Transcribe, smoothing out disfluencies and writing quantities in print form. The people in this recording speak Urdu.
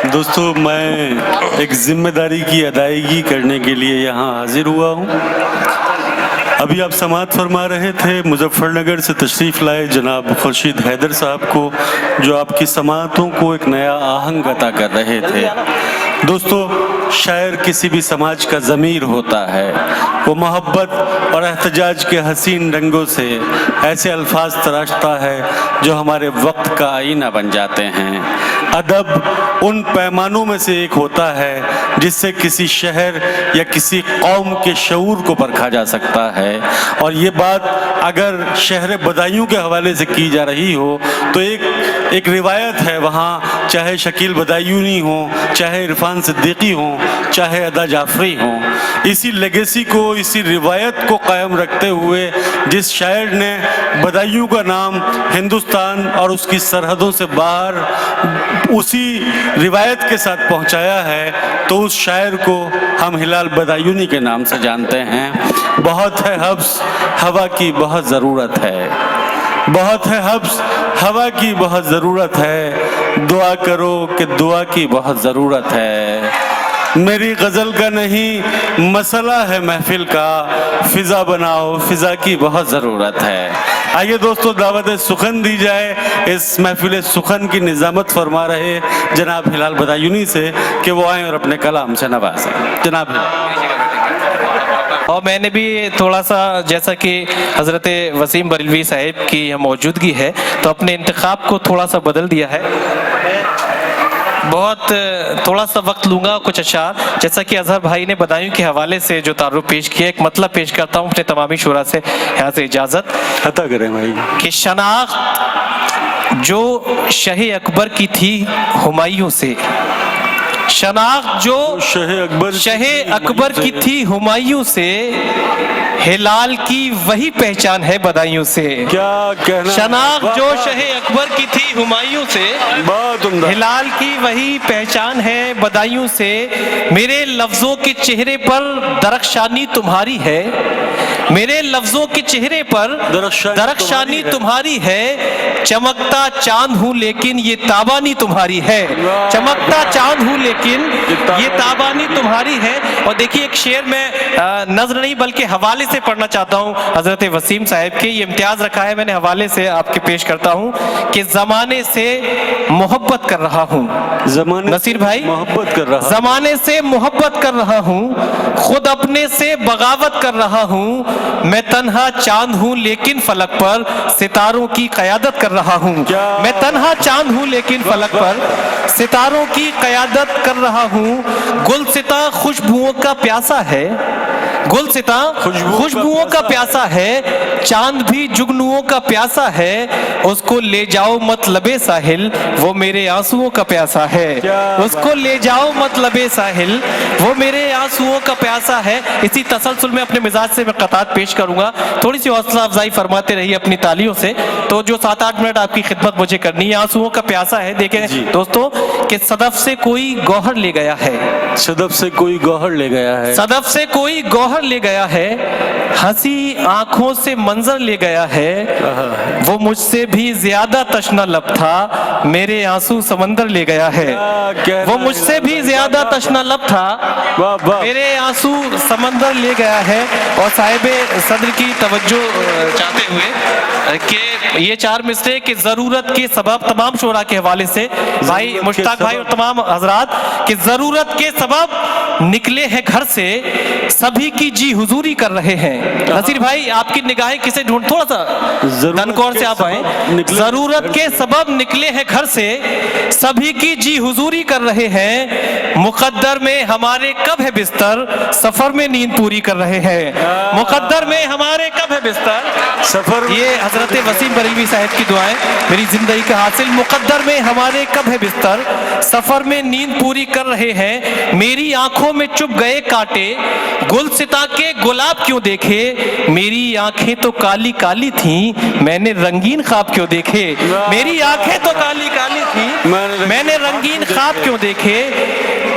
دوستو میں ایک ذمہ داری کی ادائیگی کرنے کے لیے یہاں حاضر ہوا ہوں۔ ابھی آپ سماعت فرما رہے تھے مظفر نگر سے تشریف لائے جناب خورشید حیدر صاحب کو، جو آپ کی سماعتوں کو ایک نیا آہنگ عطا کر رہے تھے۔ دوستو شاعر کسی بھی سماج کا ضمیر ہوتا ہے، وہ محبت اور احتجاج کے حسین رنگوں سے ایسے الفاظ تراشتا ہے جو ہمارے وقت کا آئینہ بن جاتے ہیں۔ ادب ان پیمانوں میں سے ایک ہوتا ہے جس سے کسی شہر یا کسی قوم کے شعور کو پرکھا جا سکتا ہے، اور یہ بات اگر شہر بدایوں کے حوالے سے کی جا رہی ہو تو ایک روایت ہے وہاں، چاہے شکیل بدایونی ہوں، چاہے عرفان صدیقی ہوں، چاہے ادا جعفری ہوں، اسی لیگیسی کو، اسی روایت کو قائم رکھتے ہوئے جس شاعر نے بدایوں کا نام ہندوستان اور اس کی سرحدوں سے باہر اسی روایت کے ساتھ پہنچایا ہے، تو اس شاعر کو ہم ہلال بدایونی کے نام سے جانتے ہیں۔ بہت ہے حبس، ہوا کی بہت ضرورت ہے، بہت ہے حبس، ہوا کی بہت ضرورت ہے، دعا کرو کہ دعا کی بہت ضرورت ہے۔ میری غزل کا نہیں مسئلہ ہے محفل کا، فضا بناؤ فضا کی بہت ضرورت ہے۔ آئیے دوستو دعوت سخن دی جائے اس محفل سخن کی نظامت فرما رہے جناب ہلال بدایونی سے کہ وہ آئیں اور اپنے کلام سے نوازیں۔ جناب اور میں نے بھی تھوڑا سا، جیسا کہ حضرت وسیم بریلوی صاحب کی موجودگی ہے تو اپنے انتخاب کو تھوڑا سا بدل دیا ہے۔ بہت تھوڑا سا وقت لوں گا، کچھ اشعار جیسا کہ اظہر بھائی نے بدایوں کے حوالے سے جو تعارف پیش کیا، ایک مطلب پیش کرتا ہوں اپنے تمامی شعراء سے یہاں سے اجازت عطا کریں بھائی کہ شناخت جو شاہ اکبر کی تھی ہمایوں سے، شناخت جو شاہ اکبر کی تھی ہمایوں سے، ہلال کی وہی پہچان ہے بدایوں سے۔ کیا کہنا، شناخت جو شاہ اکبر کی تھی ہمایوں سے، ہلال کی وہی پہچان ہے بدایوں سے۔ میرے لفظوں کے چہرے پر درخشانی تمہاری ہے، میرے لفظوں کے چہرے پر درخشانی تمہاری ہے، چمکتا چاند ہوں لیکن یہ تابانی تمہاری ہے، چمکتا چاند ہوں لیکن یہ تابانی تمہاری ہے۔ اور دیکھیے ایک شعر میں نظر نہیں بلکہ حوالے سے پڑھنا چاہتا ہوں حضرت وسیم صاحب کے، یہ امتیاز رکھا ہے میں نے، حوالے سے آپ کے پیش کرتا ہوں کہ زمانے سے محبت کر رہا ہوں، نصیر بھائی محبت کر رہا، زمانے سے محبت کر رہا ہوں، خود اپنے سے بغاوت کر رہا ہوں، میں تنہا چاند ہوں لیکن فلک پر ستاروں کی قیادت کر رہا ہوں، میں تنہا چاند ہوں لیکن فلک پر ستاروں کی قیادت کر رہا ہوں۔ گلستاں خوشبوؤں کا پیاسا ہے، گلستاں خوشبوؤں کا پیاسا ہے، چاند بھی جگنوؤں کا پیاسا ہے، اس کو لے جاؤ مت لبے ساحل، وہ میرے آنسوؤں کا پیاسا ہے، اس کو لے جاؤ مت لبے ساحل، وہ میرے آنسوؤں کا پیاسا ہے۔ اسی تسلسل میں اپنے مزاج سے میں قطعات پیش کروں گا، تھوڑی سی حوصلہ افزائی فرماتے رہیے اپنی تالیوں سے، تو جو 7-8 منٹ آپ کی خدمت مجھے کرنی ہے۔ آنسوؤں کا پیاسا ہے، دیکھیں دوستو کہ صدف سے کوئی گوہر لے گیا ہے، صدف سے کوئی گوہر لے گیا ہے، صدف سے کوئی گوہر لے گیا ہے، ہنسی آنکھوں سے منظر لے گیا ہے، وہ مجھ سے بھی زیادہ تشنہ لب تھا، میرے آنسو سمندر لے گیا ہے، وہ مجھ سے بھی زیادہ تشنہ لب تھا، میرے آنسو سمندر لے گیا ہے۔ اور صاحب صدر کی توجہ چاہتے ہوئے کہ یہ 4 مصرے کہ ضرورت کے سبب، تمام شعراء کے حوالے سے بھائی مشتاق بھائی اور تمام حضرات، کہ ضرورت کے سبب نکلے ہیں گھر سے، سبھی کی جی حضوری کر رہے ہیں۔ نصیر بھائی آپ کی نگاہیں کسے ڈھونڈ، تھوڑا سا دنکور سے آپ آئیں۔ ضرورت کے سبب نکلے ہیں گھر سے، سبھی کی جی حضوری کر رہے ہیں، مقدر میں ہمارے کب ہے بستر، سفر میں نیند پوری کر رہے ہیں، مقدر میں ہمارے کب ہے بستر سفر۔ یہ حضرت وسیم بریلوی صاحب کی دعائیں میری زندگی کا حاصل، مقدر میں ہمارے کب ہے بستر، سفر میں نیند پوری کر رہے ہیں، میری آنکھوں میں چپ گئے کانٹے، گلستاں کے گلاب کیوں دیکھے، میری آنکھیں تو کالی کالی تھیں، میں نے رنگین خواب کیوں دیکھے، میری آنکھیں تو کالی کالی تھیں، میں نے رنگین خواب کیوں دیکھے،